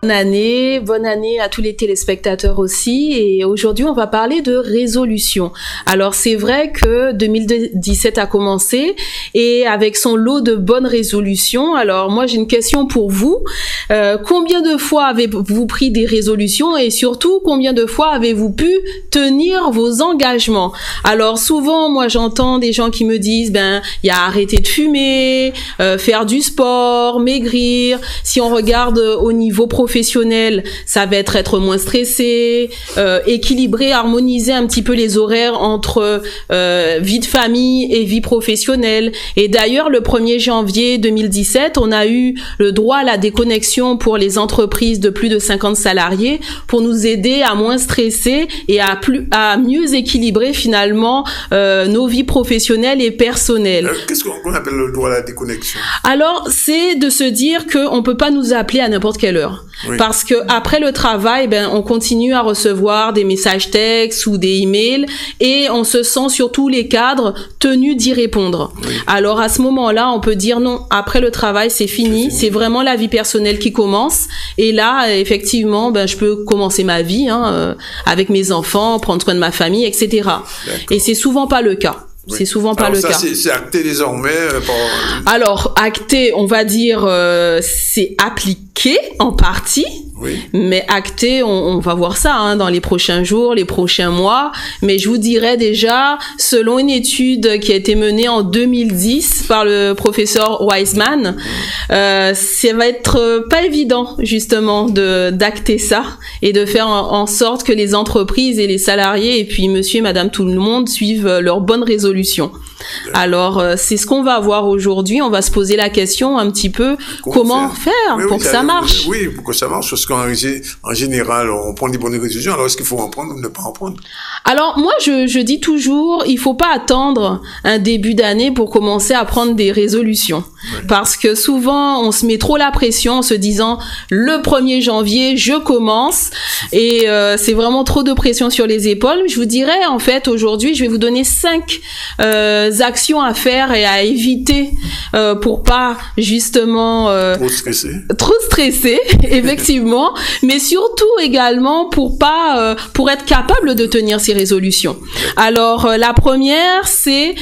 Bonne année à tous les téléspectateurs aussi. Et aujourd'hui, on va parler de résolution. Alors, c'est vrai que 2017 a commencé et avec son lot de bonnes résolutions. Alors, moi, j'ai une question pour vous. Combien de fois avez-vous pris des résolutions et surtout, combien de fois avez-vous pu tenir vos engagements? Alors, souvent, moi, j'entends des gens qui me disent, il y a arrêter de fumer, faire du sport, maigrir. Si on regarde au niveau professionnel, ça va être moins stressé, équilibrer, harmoniser un petit peu les horaires entre vie de famille et vie professionnelle. Et d'ailleurs, le 1er janvier 2017, on a eu le droit à la déconnexion pour les entreprises de plus de 50 salariés pour nous aider à moins stresser et à mieux équilibrer finalement nos vies professionnelles et personnelles. Qu'est-ce qu'on appelle le droit à la déconnexion? Alors, c'est de se dire qu'on peut pas nous appeler à n'importe quelle heure. Oui. Parce que après le travail, on continue à recevoir des messages textes ou des emails et on se sent sur tous les cadres tenus d'y répondre. Oui. Alors à ce moment-là, on peut dire non, après le travail, c'est fini. C'est vraiment la vie personnelle qui commence. Et là, effectivement, je peux commencer ma vie avec mes enfants, prendre soin de ma famille, etc. D'accord. Et c'est souvent pas le cas. Oui. C'est souvent pas le cas. C'est acté désormais. Alors acté, on va dire, c'est appliqué en partie. Oui. Mais acté, on va voir ça dans les prochains jours, les prochains mois. Mais je vous dirais déjà, selon une étude qui a été menée en 2010 par le professeur Wiseman, ça va être pas évident justement d'acter ça et de faire en sorte que les entreprises et les salariés et puis monsieur et madame tout le monde suivent leurs bonnes résolutions. Alors, c'est ce qu'on va voir aujourd'hui. On va se poser la question un petit peu comment faire pour que ça marche. Oui, pour que ça marche. Parce qu'en général, on prend des bonnes résolutions. Alors, est-ce qu'il faut en prendre ou ne pas en prendre? Alors, moi, je dis toujours, il faut pas attendre un début d'année pour commencer à prendre des résolutions. Oui. Parce que souvent, on se met trop la pression en se disant, le 1er janvier, je commence. Et c'est vraiment trop de pression sur les épaules. Je vous dirais, en fait, aujourd'hui, je vais vous donner 5 actions à faire et à éviter pour pas justement trop stresser effectivement, mais surtout également pour être capable de tenir ces résolutions. Alors la première, c'est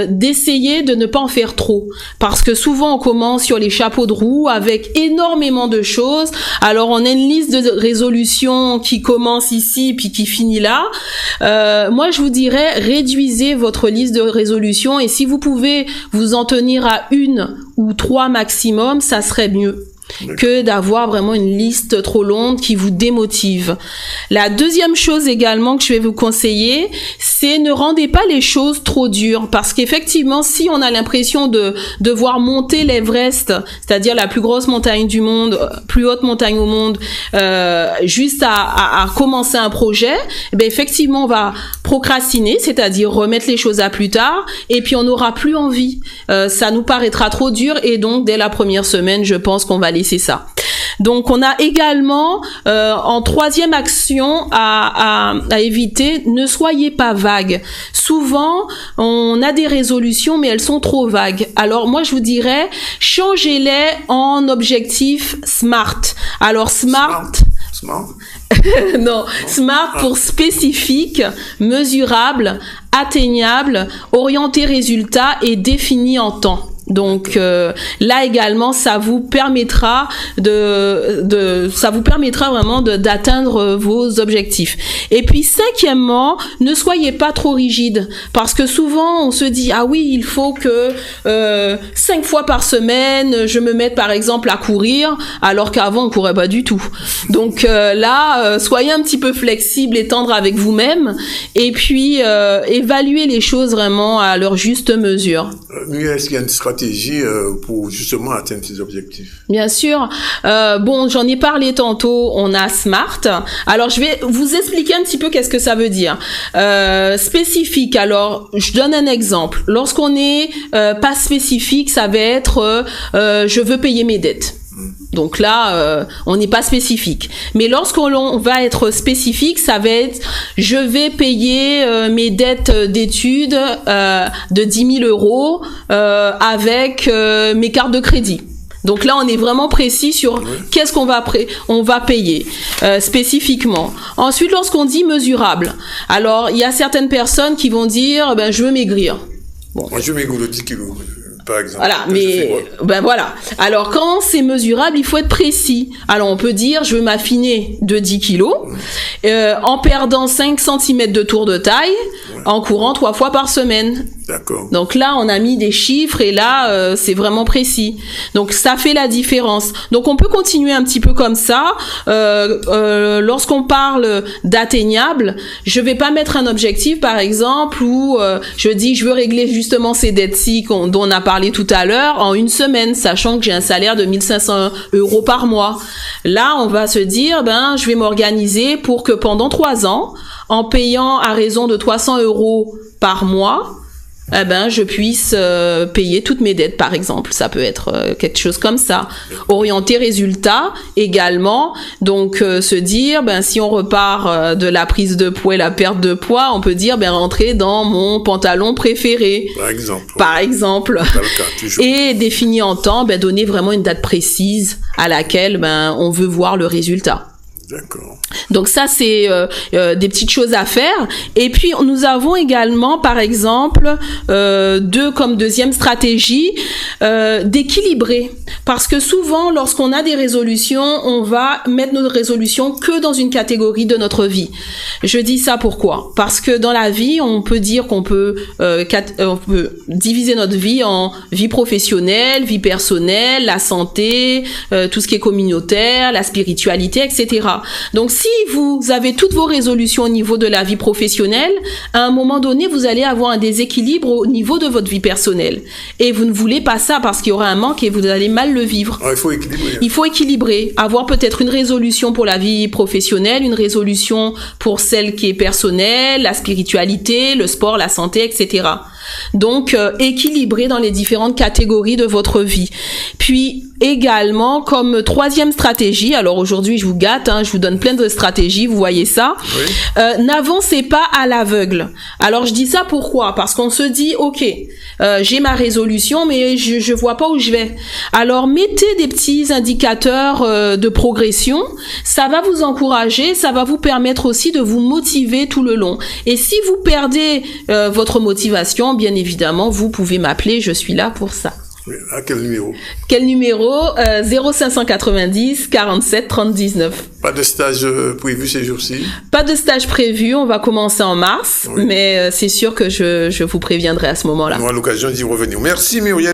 d'essayer de ne pas en faire trop, parce que souvent on commence sur les chapeaux de roue avec énormément de choses. Alors on a une liste de résolutions qui commence ici puis qui finit là. Moi je vous dirais, réduisez votre liste de résolution et si vous pouvez vous en tenir à 1 ou 3 maximum, ça serait mieux que d'avoir vraiment une liste trop longue qui vous démotive. La deuxième chose également que je vais vous conseiller, c'est ne rendez pas les choses trop dures, parce qu'effectivement, si on a l'impression de devoir monter l'Everest, c'est-à-dire la plus grosse montagne du monde, plus haute montagne au monde, juste à commencer un projet, effectivement, on va procrastiner, c'est-à-dire remettre les choses à plus tard, et puis on n'aura plus envie. Ça nous paraîtra trop dur, et donc dès la première semaine, je pense qu'on va laisser ça. Donc on a également en 3e action à éviter, ne soyez pas vague. Souvent on a des résolutions mais elles sont trop vagues. Alors moi je vous dirais, changez-les en objectifs SMART. Alors SMART. Non, SMART pour spécifique, mesurable, atteignable, orienté résultat et défini en temps. Donc là également, ça vous permettra vraiment d'atteindre vos objectifs. Et puis 5e, ne soyez pas trop rigide, parce que souvent on se dit ah oui, il faut que 5 fois par semaine je me mette par exemple à courir, alors qu'avant on courait pas du tout. Donc là, soyez un petit peu flexible et tendre avec vous-même, et puis évaluez les choses vraiment à leur juste mesure. Est-ce qu'il y a une stratégie pour justement atteindre ces objectifs? Bien sûr. J'en ai parlé tantôt. On a SMART. Alors, je vais vous expliquer un petit peu qu'est-ce que ça veut dire. Spécifique. Alors, je donne un exemple. Lorsqu'on est pas spécifique, ça va être je veux payer mes dettes. Donc là, on n'est pas spécifique. Mais lorsqu'on va être spécifique, ça va être je vais payer mes dettes d'études de 10 000 € avec mes cartes de crédit. Donc là, on est vraiment précis sur qu'est-ce qu'on va on va payer spécifiquement. Ensuite, lorsqu'on dit mesurable, alors il y a certaines personnes qui vont dire je veux maigrir. Bon. Moi, je maigre de 10 kilos. Par exemple. Voilà, mais voilà. Alors quand c'est mesurable, il faut être précis. Alors on peut dire je veux m'affiner de 10 kilos en perdant 5 cm de tour de taille en courant 3 fois par semaine. D'accord. Donc là, on a mis des chiffres et là, c'est vraiment précis. Donc ça fait la différence. Donc on peut continuer un petit peu comme ça. Lorsqu'on parle d'atteignable, je vais pas mettre un objectif, par exemple, où je dis je veux régler justement ces dettes-ci dont on a parlé tout à l'heure en une semaine, sachant que j'ai un salaire de 1 500 € par mois. Là, on va se dire, je vais m'organiser pour que pendant 3 ans, en payant à raison de 300 € par mois, je puisse payer toutes mes dettes, par exemple. Ça peut être quelque chose comme ça. Orienter résultat également. Donc, se dire, si on repart de la prise de poids et la perte de poids, on peut dire, rentrer dans mon pantalon préféré. Par exemple. Et définir en temps, donner vraiment une date précise à laquelle, on veut voir le résultat. D'accord. Donc ça, c'est des petites choses à faire. Et puis, nous avons également, par exemple, comme deuxième stratégie, d'équilibrer. Parce que souvent, lorsqu'on a des résolutions, on va mettre nos résolutions que dans une catégorie de notre vie. Je dis ça pourquoi? Parce que dans la vie, on peut dire qu'on peut, on peut diviser notre vie en vie professionnelle, vie personnelle, la santé, tout ce qui est communautaire, la spiritualité, etc. Donc, si vous avez toutes vos résolutions au niveau de la vie professionnelle, à un moment donné, vous allez avoir un déséquilibre au niveau de votre vie personnelle. Et vous ne voulez pas ça parce qu'il y aura un manque et vous allez mal le vivre. Il faut équilibrer. Il faut équilibrer. Avoir peut-être une résolution pour la vie professionnelle, une résolution pour celle qui est personnelle, la spiritualité, le sport, la santé, etc. Donc, équilibrer dans les différentes catégories de votre vie. Puis, également, comme troisième stratégie, alors aujourd'hui, je vous gâte, je vous donne plein de stratégies, vous voyez ça. Oui. N'avancez pas à l'aveugle. Alors, je dis ça pourquoi? Parce qu'on se dit, ok, j'ai ma résolution, mais je vois pas où je vais. Alors, mettez des petits indicateurs de progression. Ça va vous encourager, ça va vous permettre aussi de vous motiver tout le long. Et si vous perdez votre motivation, bien évidemment, vous pouvez m'appeler, je suis là pour ça. À quel numéro? Quel numéro? 0590 47 30 19. Pas de stage prévu ces jours-ci? Pas de stage prévu, on va commencer en mars, mais c'est sûr que je vous préviendrai à ce moment-là. On aura l'occasion d'y revenir. Merci Myriel.